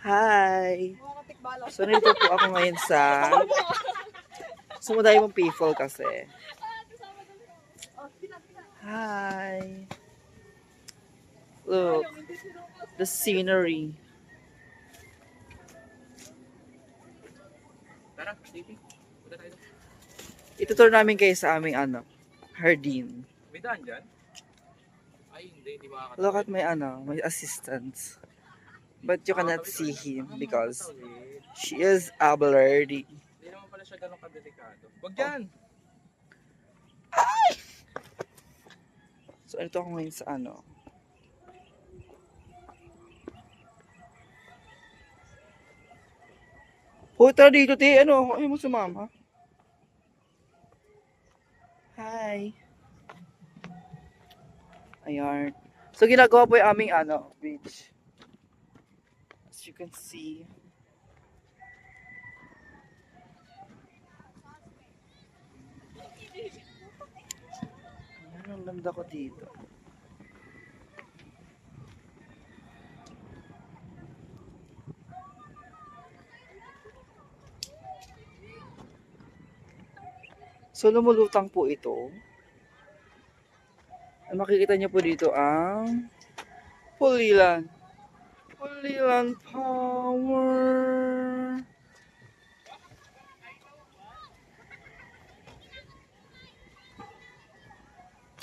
Hi! So, nandito po ako ngayon sa sumuday mong people kasi. Hi! Look, the scenery. Tara, Davey. Punta tayo. Itutur namin kayo sa aming hardin. May daan dyan? Ay, hindi makakatawa. Look at my assistant. But you cannot see him because she is a blurred. Hindi naman pala siya ganun kadelikado. Huwag dyan! So, ito ako ngayon sa Hoy, tara dito, te. Ayaw mo sumama? Hi. Ayan. So, ginagawa po yung aming beach. As you can see. Ayan, ang ganda ko dito. So, lumulutang po ito. At makikita niyo po dito ang Pulilan. Pulilan Power.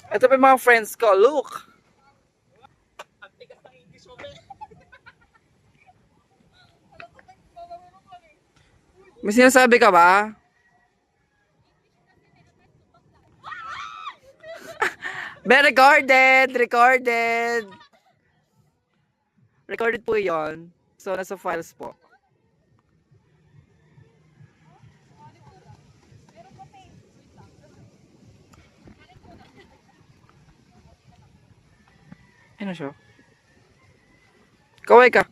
Ito pa yung mga friends ko. Look! May sinasabi ka ba? Be recorded! Recorded! Recorded po yon. So, nasa files po. Ano siya? Kaway ka.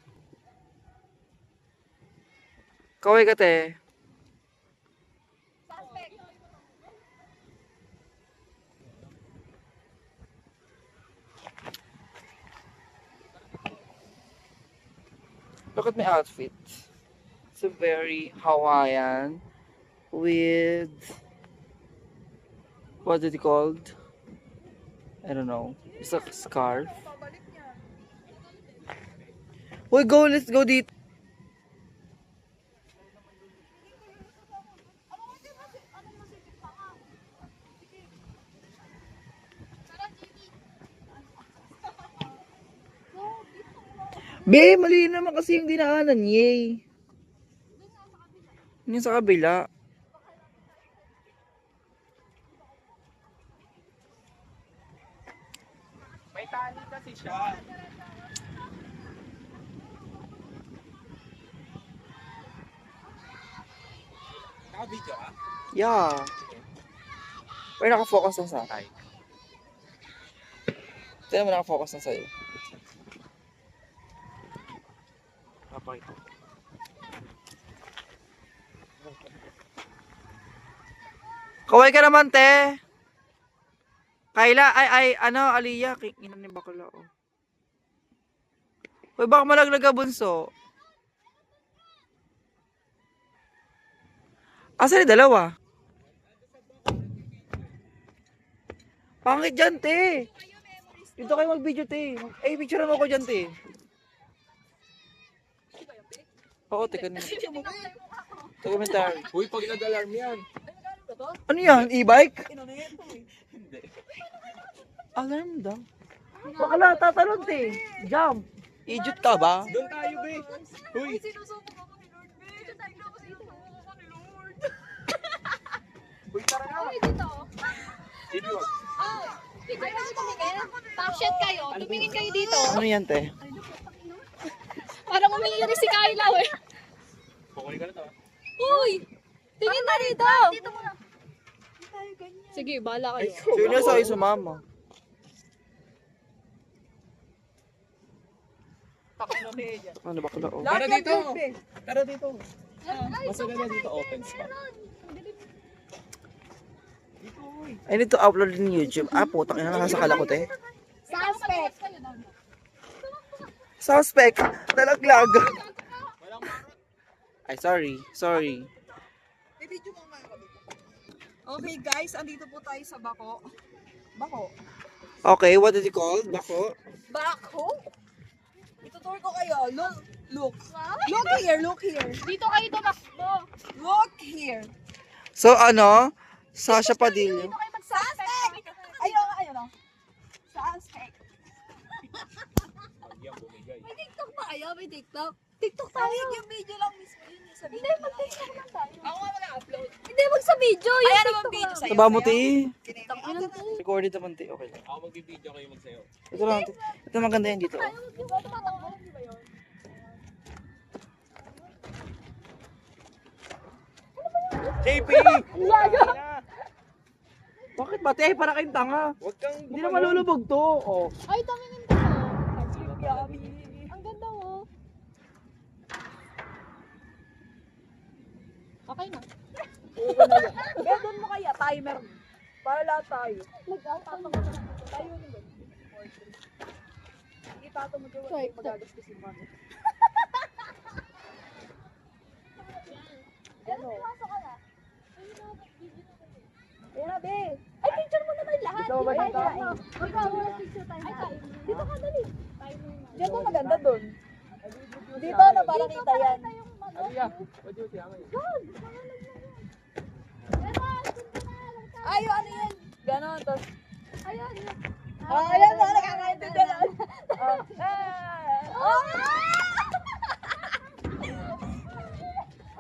Kaway ka, te. Look at my outfit. It's a very Hawaiian with what is it called? I don't know. It's a scarf. Uy, let's go dito. Be, mali naman kasi yung dinaanan, yay. Yung sa kabila. May tali kasi siya. Naka-video ka? Yeah. Pero nakafocus lang sa akin. Tignan mo, nakafocus lang sa'yo. Napakita. Kaway ka naman, te. Kayla, Aliyah. Ina ni bakla, oh. Uy, baka malaglag ka, bunso. Asa ni dalawa? Pangit dyan, te. Dito kayo mag-video, te. Picture mo ko dyan, te. Oo, teka na. Commentary. Uy, pag nag-alarm yan. Ano yan? E-bike? Hindi. Alarm daw. Bakla, tatalon, te. Jump. Idiot ka ba? Doon tayo, be. Uy. Sinusubok ako ni Lord, be. Sinusubok ako ni Lord. Uy, tara na. Uy, dito. Hindi, wag. Oh, picture kasi tumingin. Top-shot kayo. Tumingin kayo dito. Ano yan, te? Parang umiiri si Kyla, eh. Kukunin ka na to. Uy! Tingin na rito. Dito muna. Sige, bahala kayo. Sino sa'yo sumama? Ano bakla, oh. Tara dito. Tara dito. Mas maganda dito, open spot. I need to upload in YouTube. Putang ina, nakasakala ko, te. Suspect. Suspect. Nalaglag. Ay, sorry. Sorry. May video mo mga kami. Okay guys, andito po tayo sa Bako. Bako. Okay, what is it called? Bako? Bako? Itutur ko kayo. Look. Look here, look here. Dito kayo tumakbo. Look here. So, ano? Sasha Padilla. Dito kayo mag-suspect. Ayun o. Suspect. May TikTok ba kayo? May TikTok? TikTok tayo. Yung video lang mismo yun. Hindi, mag-TikTok lang tayo. Ako nga mag-upload. Hindi, mag sa video. Yung Ayan TikTok naman video lang. sa'yo. Taba mo, ti. Recorded naman, ti. Okay lang. Ako magbibideo kayo magsayo. Ito lang, ti. Ito maganda yan dito. Tayo, yung tumatakbo. Hindi ba yun? JP! Bakit ba, te? Para kayong tanga. Huwag kang Hindi na malulubog to. Oh. Ay, tumingin ka. Ang ganda mo. Okay na. Bedon mo kaya, timer. Para lahat tayo. Nag-out ako. Tayo nyo. Itato mo dyan. Right. Magagastos yung mga. Ano? Pumasok ka na. Ayan na, be. Ay, picture mo naman lahat. Ikaw ba dito? Ikaw, picture tayo. Ay, dito ka dali. Diyan mo maganda dun. Dito na para kita yan. Ay, ano yan? Ganon, tos. Ayan. Ayan na, nakakaintindi na.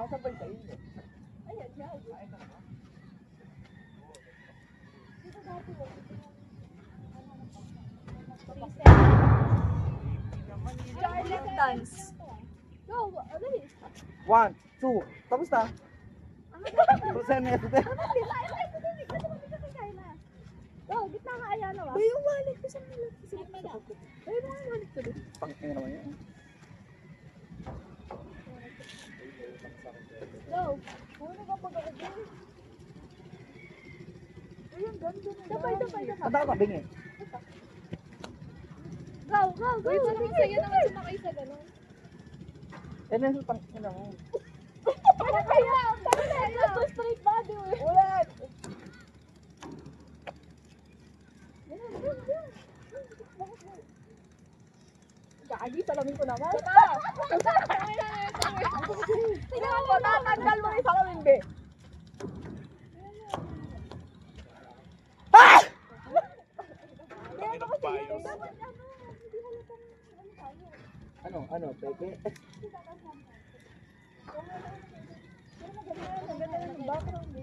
Asa ba yung sa'yo? Charlie dance. Go, dali. 1, 2. Tapos na. Percent na ito, te. Go, gitna ka, ayan na ba? Ba yung wallet ko sa wallet? Sige pa na. Ay, yung wallet ko dun. Pangin naman yan. Go. Ano ka pag-agad? Ay, ang ganda na. Dabay, dabay, dabay. Tanda ka, bingi. Go, go, go. Uy, parang masaya naman sumakay sa gano'n. Eh, nasa pangin naman. Ano kaya? Ano kaya? Gusto straight body, eh. Ulit! Gagi, salamin ko naman. Tingnan mo, tatanggal mo yung salamin, be. Ano, pepe?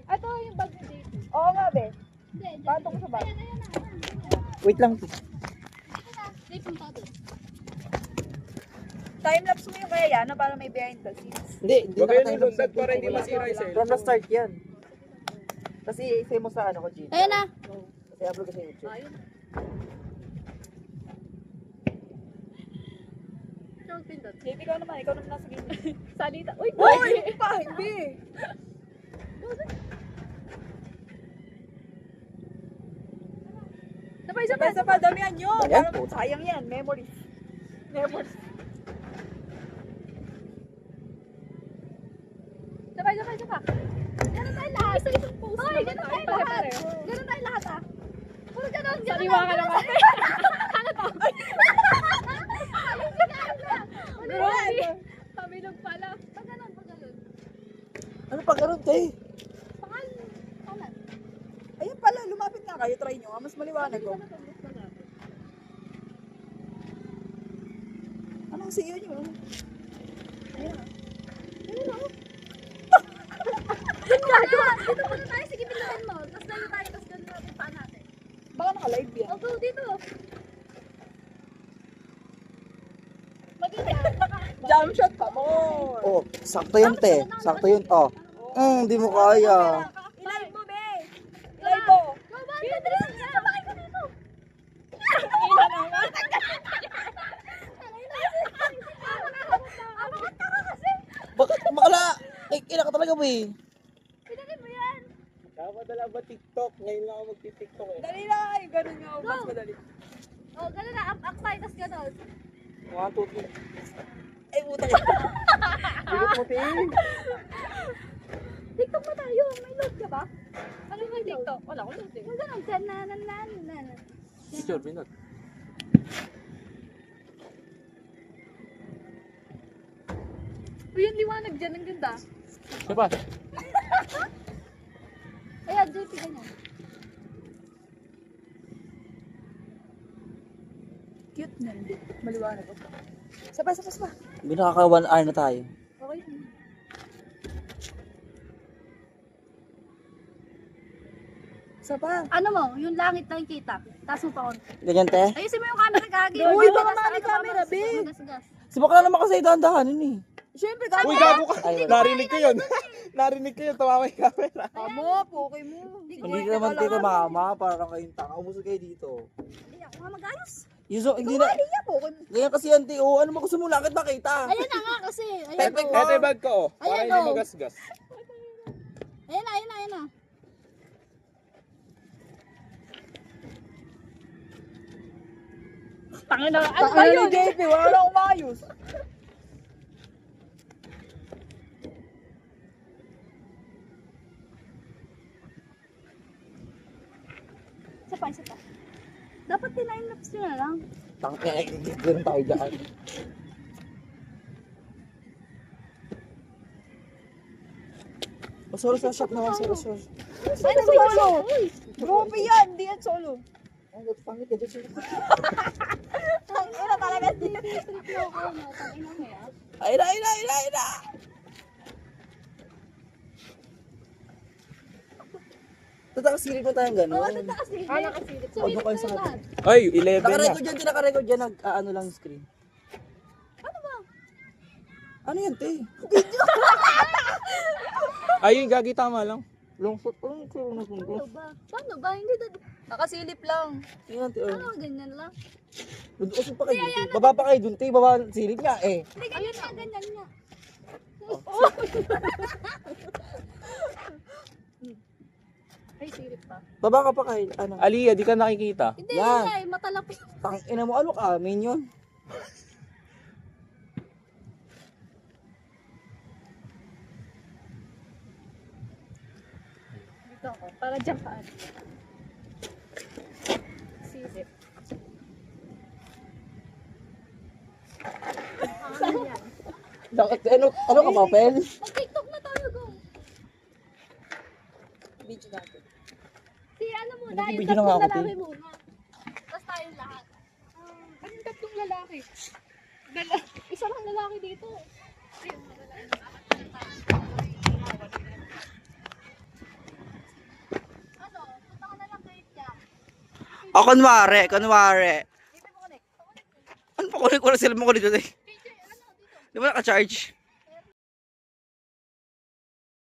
Ito yung bag ni Dave. Oo nga, be. Hindi, Pato ko sa bag. Wait lang. Dave, punta doon. Time-lapse mo yung kaya yan, na para may behind the scenes. Hindi Huwag kayo tayo nilundag para hindi masira yung cellphone. From the start yan. Kasi i-say mo sa ano ko, Gina. Ayan na. Kasi upload ko sa YouTube. JP, ikaw naman nasa gilid. Salita. Uy, Uy! Pa, hindi! Sabay, damihan nyo! Ayan, Para sayang yan, memories. Memories. sabay. Ganun tayo lahat. Isa-isang post. Hoy, ganun tayo lahat. Ganun tayo lahat, ah. Puro ganun. Saliwa ka naman. Ano to? Grabe. Pamilog pala. Pag ganun. Ano pa ganun, te? Pangalan. Ayun pala, lumapit nga kayo, try nyo. Mas maliwanag ko. Anong siyo nyo? Dito muna tayo. Sige, pinuhin mo. Tapos layo tayo. Tapos ganun natin paan natin. Baka naka-live yan. O, go dito. Maganda. Jump shot pa more! Oh, sakto yun, te. Sakto yun, oh. Hindi mo kaya. I-live mo, be! I-live mo! Go, man. Madali na. Sabakay ko dito. Ina naman! Bakit makala? Eh, ina ka talaga, boy. Pinagin mo yan. Kapadala ba TikTok? Ngayon lang ako magti-TikTok eh. Dali na kayo, ganun nga. Mas madali. O, ganun na. Up tayo. Tapos ganun. 1, 2, 3. Ay, puta ka. ako, te. TikTok ba tayo? May load ka ba? Ano yung TikTok? Wala ko load eh. Yung ganun, na. Picture, pinot. Uy, yung liwanag dyan, ang ganda. Siya pa. Ayan, JP, ganyan. Cute na, hindi. Maliwanag ako. Sapa. Hindi nakaka 1 hour na tayo. Okay. Sapa. Ano mo, yung langit na yung kita. Taas mo pa konti. Ganyan, te. Ayusin mo yung camera gagi. Uy, baka mali camera, be. Gas. Si baka naman kasi dahan-dahanin eh. Siyempre, Uy, gago. gago ka. Ay, Narinig ko yun. Narinig ko yun. Tawa yung camera. Amo, poke mo. Hindi ka naman tito mama, parang kayong tanga. Umusog kayo dito. Hindi ako nga mag-ayos. Yuso, hindi na. Iya, poke mo. Ganyan kasi yan, te. Oh, ano mo gusto mo lakit makita? Ayan na nga kasi. Ayan Pepek o. ka. Ito yung bag ko, oh. Para Ayan, hindi oh. magasgas. Ayan na. Tangin na. Ano ba Ano yun? ni JP? Wala na umayos. Isa pa. Dapat tinime-lapse nyo na lang. Ganun tayo dyan. Solo sa shop naman, solo. Ano ba yun? Uy! Grupo yan, di yan solo. Ang pangit ka dyan. Ang ina talaga din. Tangin na mo yan. Ay na! Tatakasilip mo tayong Oo, gano'n. tataas eh. nakasilip. Sumilip Huwag kayo na sa lahat. Ay, 11 na. Nakarecord dyan, nakarecord dyan, ano lang yung screen. Ano ba? Ano yan, te? Ay, gagi, tama lang. Lungsot, ano yung Ano ba? Paano ba? Hindi Nakasilip lang. Tingnan, te. Ano, ganyan lang. Usog pa kayo, te. Baba pa kayo dun, te. Baba, silip nga, eh. Hindi, ganyan nga. Ay, sirip pa. Baba ka pa kayo, ano. Aliyah, di ka nakikita. Hindi, Yan. yun nga eh, matalapit. Tangina mo, ano ka? Minion? Dito ako, para dyan ka. Sirip. Ano yan? Ano ka, papel? Mag-TikTok na tayo, go. Video natin. Si ano muna, yung Nagbibigyan na nga tatlong ako, lalaki muna. Tapos tayong lahat. Anong tatlong lalaki? Isa lang lalaki dito. Ayun, mga lalaki. Ano? Punta ka na lang kay Jack. O, kunwari. Dito mo connect. Ano pa kunin ko na sila mo ko dito, te? KJ, ano? Dito. Di ba naka-charge?